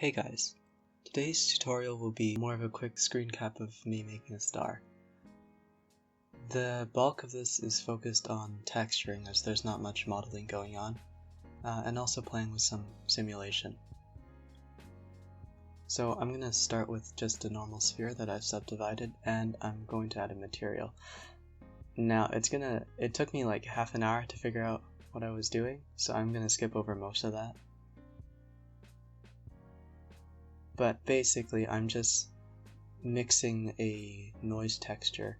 Hey guys, today's tutorial will be more of a quick screen cap of me making a star. The bulk of this is focused on texturing as there's not much modeling going on, and also playing with some simulation. So I'm going to start with just a normal sphere that I've subdivided, and I'm going to add a material. Now it took me like half an hour to figure out what I was doing, so I'm going to skip over most of that. But basically, I'm just mixing a noise texture,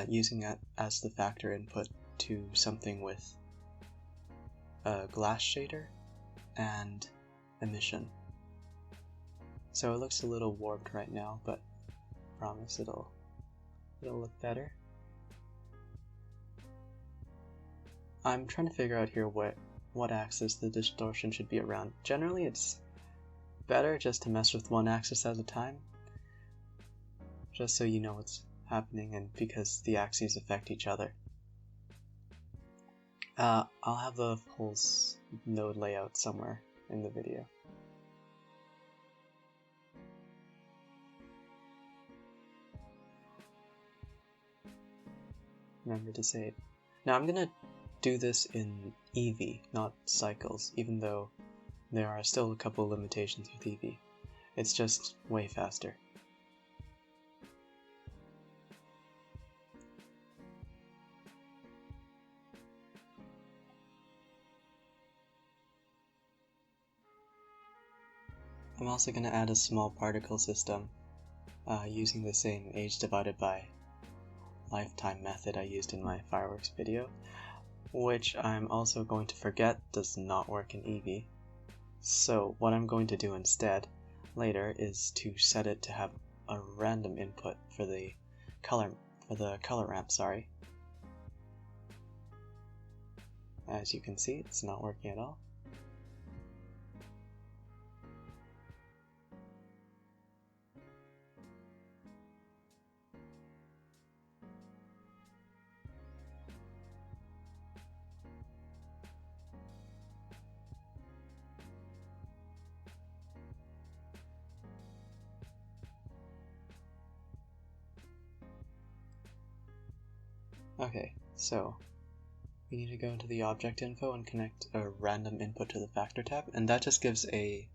using it as the factor input to something with a glass shader and emission. So it looks a little warped right now, but I promise it'll look better. I'm trying to figure out here what axis the distortion should be around. Generally, it's better just to mess with one axis at a time, just so you know what's happening, and because the axes affect each other. I'll have the whole node layout somewhere in the video. Remember to save. Now I'm gonna do this in Eevee, not cycles, even though there are still a couple limitations with Eevee. It's just way faster. I'm also going to add a small particle system using the same age divided by lifetime method I used in my fireworks video, which I'm also going to forget does not work in Eevee. So what I'm going to do instead later is to set it to have a random input for the color ramp, sorry. As you can see, it's not working at all. Okay, so we need to go into the object info and connect a random input to the factor tab, and that just gives the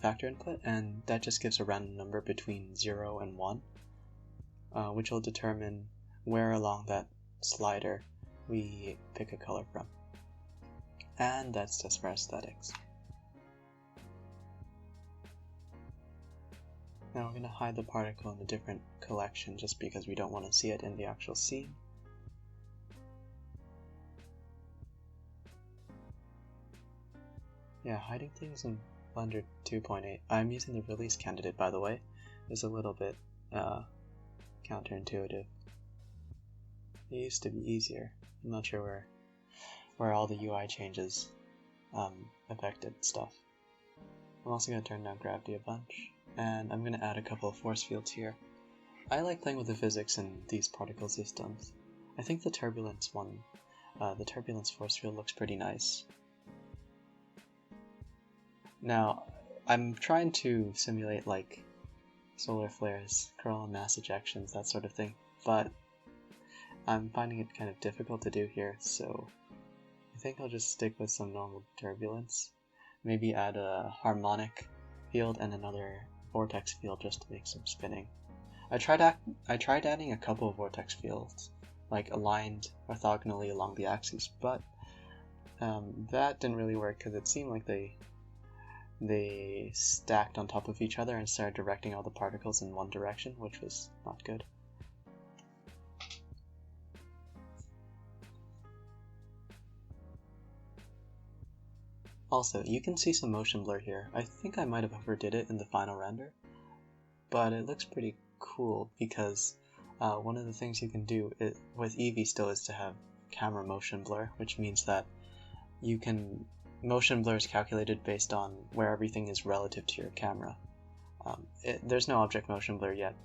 factor input, and that just gives a random number between 0 and 1, which will determine where along that slider we pick a color from. And that's just for aesthetics. Now we're going to hide the particle in a different collection just because we don't want to see it in the actual scene. Yeah, hiding things in Blender 2.8. I'm using the release candidate, by the way. It's a little bit counterintuitive. It used to be easier. I'm not sure where all the UI changes affected stuff. I'm also going to turn down gravity a bunch, and I'm going to add a couple of force fields here. I like playing with the physics in these particle systems. I think the turbulence force field looks pretty nice. Now, I'm trying to simulate like solar flares, coronal mass ejections, that sort of thing, but I'm finding it kind of difficult to do here, so I think I'll just stick with some normal turbulence. Maybe add a harmonic field and another vortex field just to make some spinning. I tried adding a couple of vortex fields, like aligned orthogonally along the axes, but that didn't really work because it seemed like they stacked on top of each other and started directing all the particles in one direction, which was not good. Also, you can see some motion blur here. I think I might have overdid it in the final render, but it looks pretty cool because one of the things you can do with Eevee still is to have camera motion blur, which means that motion blur is calculated based on where everything is relative to your camera. There's no object motion blur yet,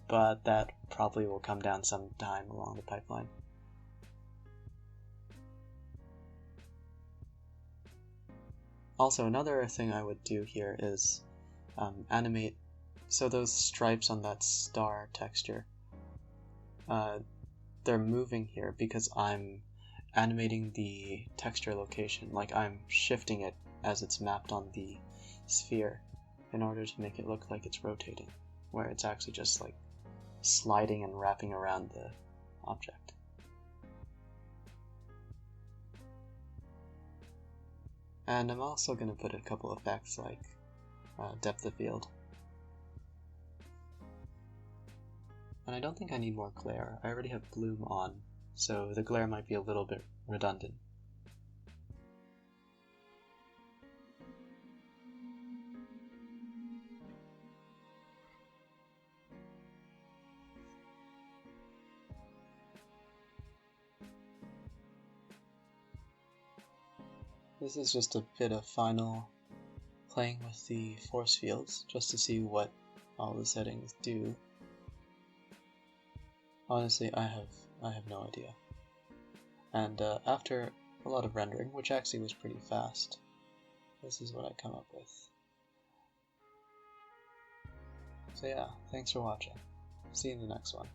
but that probably will come down sometime along the pipeline. Also, another thing I would do here is animate, so those stripes on that star texture, they're moving here because I'm animating the texture location, like I'm shifting it as it's mapped on the sphere in order to make it look like it's rotating, where it's actually just like sliding and wrapping around the object. And I'm also going to put a couple effects like depth of field. And I don't think I need more glare. I already have bloom on, so the glare might be a little bit redundant. This is just a bit of final playing with the force fields, just to see what all the settings do. Honestly, I have no idea. And after a lot of rendering, which actually was pretty fast, this is what I come up with. So yeah, thanks for watching. See you in the next one.